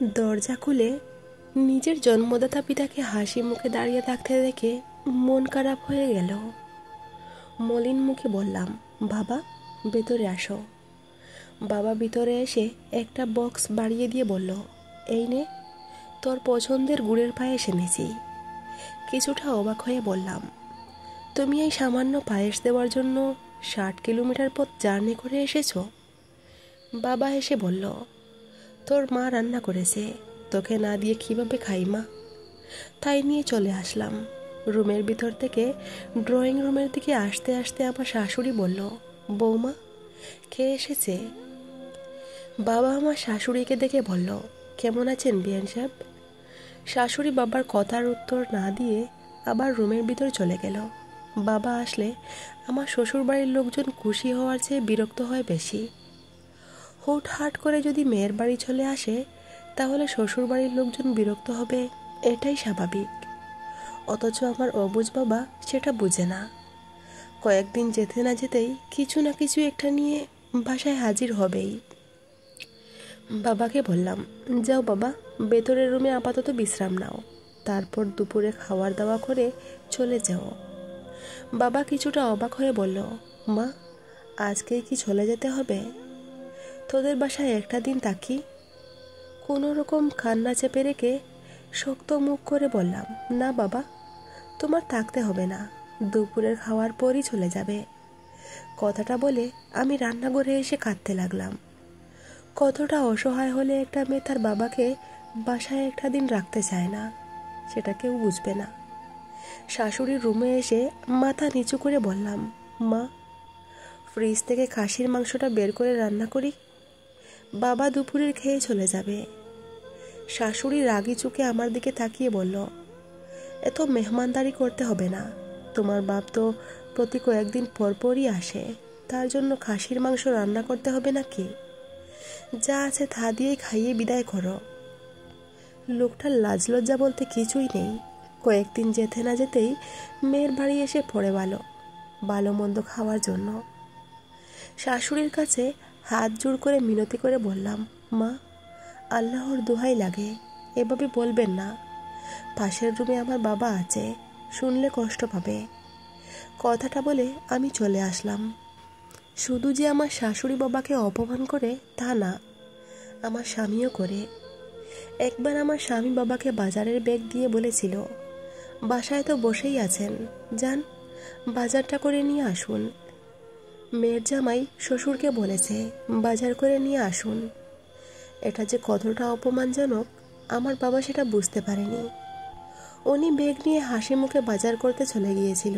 দরজা খুলে নিজের জন্মদাতা পিতাকে হাসি মুখে দাঁড়িয়ে থাকতে দেখে মন খারাপ হয়ে গেল। মলিন মুখে বললাম, বাবা ভেতরে আসো। বাবা ভিতরে এসে একটা বক্স বাড়িয়ে দিয়ে বলল, এই নে, তোর পছন্দের গুড়ের পায়েস এনেছি। কিছুটা অবাক হয়ে বললাম, তুমি এই সামান্য পায়েস দেওয়ার জন্য 60 কিলোমিটার পথ জার্নি করে এসেছো? বাবা এসে বলল, তোর মা রান্না করেছে, তোকে না দিয়ে কিভাবে খাই মা? তাই নিয়ে চলে আসলাম। রুমের ভিতর থেকে ড্রয়িং রুমের দিকে আসতে আসতে আমার শাশুড়ি বলল, বৌমা কে এসেছে? বাবা আমার শাশুড়িকে দেখে বলল, কেমন আছেন বিয়ান সাহেব? শাশুড়ি বাবার কথার উত্তর না দিয়ে আবার রুমের ভিতর চলে গেল। বাবা আসলে আমার শ্বশুর বাড়ির লোকজন খুশি হওয়ার চেয়ে বিরক্ত হয় বেশি। হুটহাট করে যদি মেয়ের বাড়ি চলে আসে তাহলে শ্বশুর বাড়ির লোকজন বিরক্ত হবে, এটাই স্বাভাবিক। অথচ আমার অবুঝ বাবা সেটা বুঝে না। কয়েকদিন যেতে না যেতেই কিছু না কিছু একটা নিয়ে বাসায় হাজির হবেই। বাবাকে বললাম, যাও বাবা, ভেতরের রুমে আপাতত বিশ্রাম নাও, তারপর দুপুরে খাওয়ার দাওয়া করে চলে যাও। বাবা কিছুটা অবাক হয়ে বলল, মা আজকেই কি চলে যেতে হবে? তোদের বাসায় একটা দিন থাকি। কোনো রকম কান্না চেপে রেখে শক্ত মুখ করে বললাম, না বাবা, তোমার থাকতে হবে না, দুপুরের খাওয়ার পরই চলে যাবে। কথাটা বলে আমি রান্নাঘরে এসে কাঁদতে লাগলাম। কতটা অসহায় হলে একটা মেয়ে তার বাবাকে বাসায় একটা দিন রাখতে চায় না, সেটা কেউ বুঝবে না। শাশুড়ির রুমে এসে মাথা নিচু করে বললাম, মা ফ্রিজ থেকে খাসির মাংসটা বের করে রান্না করি, বাবা দুপুরের খেয়ে চলে যাবে। শাশুড়ি রাগি চোখে আমার দিকে তাকিয়ে বলল, এত মেহমানদারি করতে হবে না, তোমার বাপ তো প্রতি কয়েকদিন পরপরই আসে, তার জন্য খাসির মাংস রান্না করতে হবে নাকি? যা আছে তা দিয়েই খাইয়ে বিদায় করো। লোকটার লাজ লজ্জা বলতে কিছুই নেই। কয়েকদিন যেতে না যেতেই মেয়ের বাড়ি এসে পড়ে ভালো মন্দ খাওয়ার জন্য। শাশুড়ির কাছে হাত জোড় করে মিনতি করে বললাম, মা আল্লাহর দোহাই লাগে, এভাবে বলবেন না। পাশের রুমে আমার বাবা আছে, শুনলে কষ্ট পাবে। কথাটা বলে আমি চলে আসলাম। শুধু যে আমার শাশুড়ি বাবাকে অপমান করে তা না, আমার স্বামীও করে। একবার আমার স্বামী বাবাকে বাজারের ব্যাগ দিয়ে বলেছিল, বাসায় তো বসেই আছেন, যান বাজারটা করে নিয়ে আসুন। মেয়ের জামাই শ্বশুরকে বলেছে বাজার করে নিয়ে আসুন। এটা যে কতটা অপমানজনক আমার বাবা সেটা বুঝতে পারেনি। উনি ব্যাগ নিয়ে হাসি মুখে বাজার করতে চলে গিয়েছিল।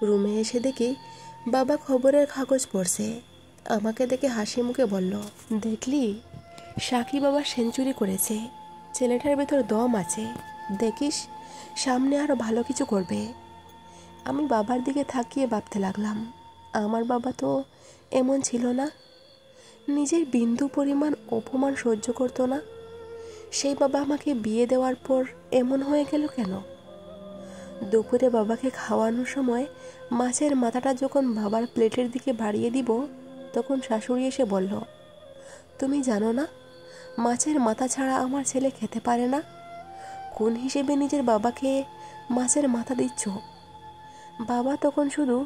রুমে এসে দেখি বাবা খবরের কাগজ পড়ছে। আমাকে দেখে হাসি মুখে বলল, দেখলি সাকি বাবা সেঞ্চুরি করেছে, ছেলেটার ভেতর দম আছে, দেখিস সামনে আরো ভালো কিছু করবে। আমি বাবার দিকে তাকিয়ে ভাবতে লাগলাম, আমার বাবা তো এমন ছিল না, নিজের বিন্দু পরিমাণ অপমান সহ্য করতো না। সেই বাবা আমাকে বিয়ে দেওয়ার পর এমন হয়ে গেল কেন? দুপুরে বাবাকে খাওয়ানোর সময় মাছের মাথাটা যখন বাবার প্লেটের দিকে বাড়িয়ে দিব, তখন শাশুড়ি এসে বলল, তুমি জানো না মাছের মাথা ছাড়া আমার ছেলে খেতে পারে না? কোন হিসেবে নিজের বাবাকে মাছের মাথা দিচ্ছ? বাবা তখন শুধু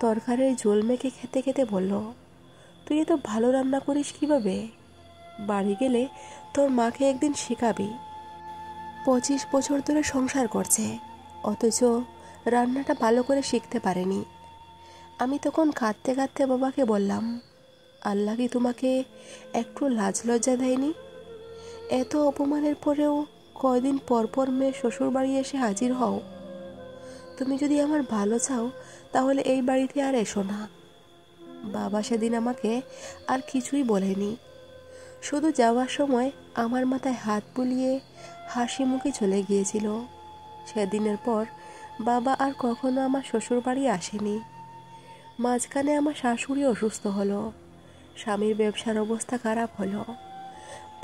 তরকারির ঝোল মেখে খেতে খেতে বলল, তুই এত ভালো রান্না করিস কিভাবে? বাড়ি গেলে তোর মাকে একদিন শেখাবি। 25 বছর ধরে সংসার করছে, অথচ রান্নাটা ভালো করে শিখতে পারেনি। আমি তখন কাঁদতে কাঁদতে বাবাকে বললাম, আল্লাহ কি তোমাকে একটু লাজ লজ্জা দেয়নি? এত অপমানের পরেও কয়দিন পর পর মেয়ে শ্বশুর বাড়ি এসে হাজির হও। তুমি যদি আমার ভালো চাও তাহলে এই বাড়িতে আর এসো না। বাবা সেদিন আমাকে আর কিছুই বলেনি, শুধু যাওয়ার সময় আমার মাথায় হাত বুলিয়ে হাসি মুখে চলে গিয়েছিল। সেদিনের পর বাবা আর কখনো আমার শ্বশুর বাড়ি আসেনি। মাঝখানে আমার শাশুড়ি অসুস্থ হলো, স্বামীর ব্যবসার অবস্থা খারাপ হলো।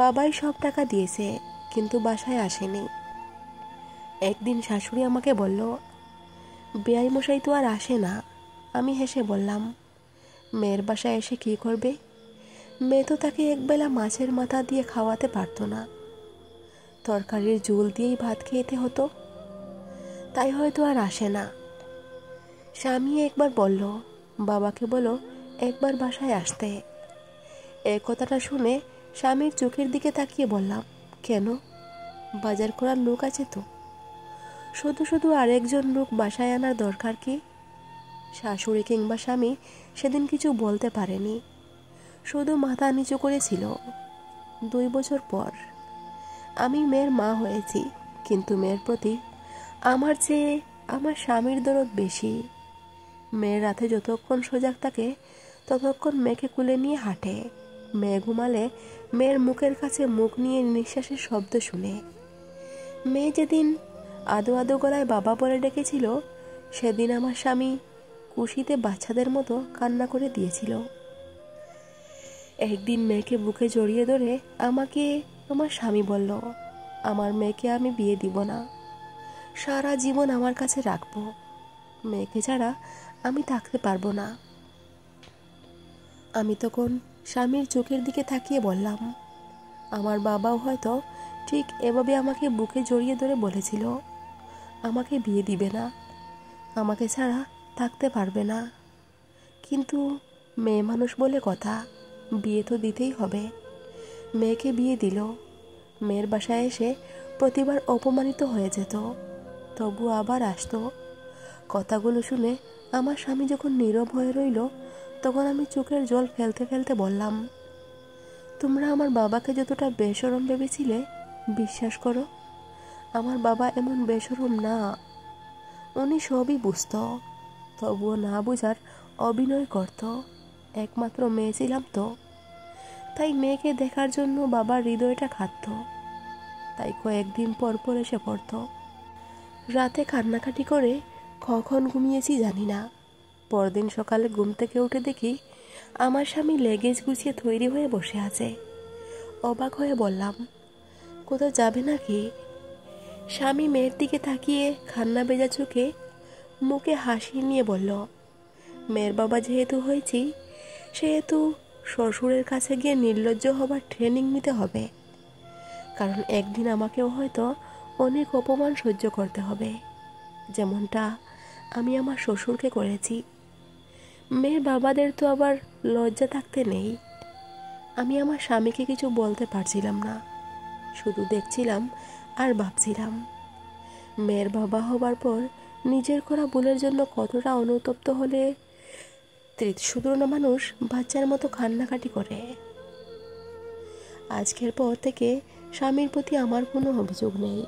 বাবাই সব টাকা দিয়েছে, কিন্তু বাসায় আসেনি। একদিন শাশুড়ি আমাকে বলল, বেয়াই মশাই তো আর আসে না। আমি হেসে বললাম, মেয়ের বাসায় এসে কী করবে? মেয়ে তো তাকে একবেলা মাছের মাথা দিয়ে খাওয়াতে পারতো না। তরকারির ঝোল দিয়েই ভাত খেতে হতো। তাই হয়তো আর আসে না। স্বামী একবার বলল, বাবাকে বলো একবার বাসায় আসতে। এই কথাটা শুনে স্বামীর চোখের দিকে তাকিয়ে বললাম, কেন? বাজার করার লোক আছে তো। শুধু শুধু আরেকজন লোক বাসায় আনার দরকার কি? শাশুড়ি কিংবা স্বামী সেদিন কিছু বলতে পারেনি, শুধু মাথা নিচু করেছিল। 2 বছর পর আমি মেয়ের মা হয়েছি, কিন্তু মেয়ের প্রতি আমার চেয়ে আমার স্বামীর দরদ বেশি। মেয়ের রাতে যতক্ষণ সজাগ থাকে ততক্ষণ মেয়েকে কুলে নিয়ে হাঁটে। মেয়ে ঘুমালে মেয়ের মুখের কাছে মুখ নিয়ে নিঃশ্বাসের শব্দ শুনে। মেয়ে যেদিন আদো আদো গলায় বাবা বলে ডেকেছিল, সেদিন আমার স্বামী খুশিতে বাচ্চাদের মতো কান্না করে দিয়েছিল। একদিন মেয়েকে বুকে জড়িয়ে ধরে আমাকে আমার স্বামী বলল, আমার মেয়েকে আমি বিয়ে দিব না, সারা জীবন আমার কাছে রাখবো। মেয়েকে ছাড়া আমি থাকতে পারবো না। আমি তখন স্বামীর চোখের দিকে তাকিয়ে বললাম, আমার বাবাও হয়তো ঠিক এভাবে আমাকে বুকে জড়িয়ে ধরে বলেছিল, আমাকে বিয়ে দিবে না, আমাকে ছাড়া থাকতে পারবে না। কিন্তু মেয়ে মানুষ বলে কথা, বিয়ে তো দিতেই হবে। মেয়েকে বিয়ে দিল। মেয়ের বাসায় এসে প্রতিবার অপমানিত হয়ে যেত, তবু আবার আসতো। কথাগুলো শুনে আমার স্বামী যখন নীরব হয়ে রইল, তখন আমি চোখের জল ফেলতে ফেলতে বললাম, তোমরা আমার বাবাকে যতটা বেশরম ভেবেছিলে, বিশ্বাস করো আমার বাবা এমন বেশরম না। উনি সবই বুঝতো, তবুও না বুঝার অভিনয় করত। একমাত্র মেয়ে ছিলাম তো, তাই মেয়েকে দেখার জন্য বাবার হৃদয়টা খাটত। তাই কয়েকদিন পর পর এসে পড়ত। রাতে কান্নাকাটি করে কখন ঘুমিয়েছি জানি না। পরদিন সকালে ঘুম থেকে উঠে দেখি আমার স্বামী লেগেজ গুছিয়ে তৈরি হয়ে বসে আছে। অবাক হয়ে বললাম, কোথাও যাবে নাকি? স্বামী মেয়ের দিকে তাকিয়ে কান্না ভেজা চোখে মুখে হাসি নিয়ে বলল, মেয়ের বাবা যেহেতু হয়েছি, সেহেতু শ্বশুরের কাছে গিয়ে নির্লজ্জ হবার ট্রেনিং নিতে হবে। কারণ একদিন আমাকেও হয়তো অনেক অপমান সহ্য করতে হবে, যেমনটা আমি আমার শ্বশুরকে করেছি। মেয়ের বাবাদের তো আবার লজ্জা থাকতে নেই। আমি আমার স্বামীকে কিছু বলতে পারছিলাম না, শুধু দেখছিলাম আর ভাবছিলাম, মেয়ের বাবা হবার পর নিজের করা ভুলের জন্য কতটা অনুতপ্ত হলে শুধরানো মানুষ বাচ্চার মতো কান্নাকাটি করে। আজকের পর থেকে স্বামীর প্রতি আমার কোনো অভিযোগ নেই।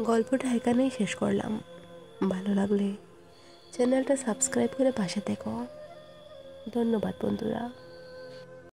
গল্পটা এখানেই শেষ করলাম। ভালো লাগলে চ্যানেলটা সাবস্ক্রাইব করে পাশে থেকো। ধন্যবাদ বন্ধুরা।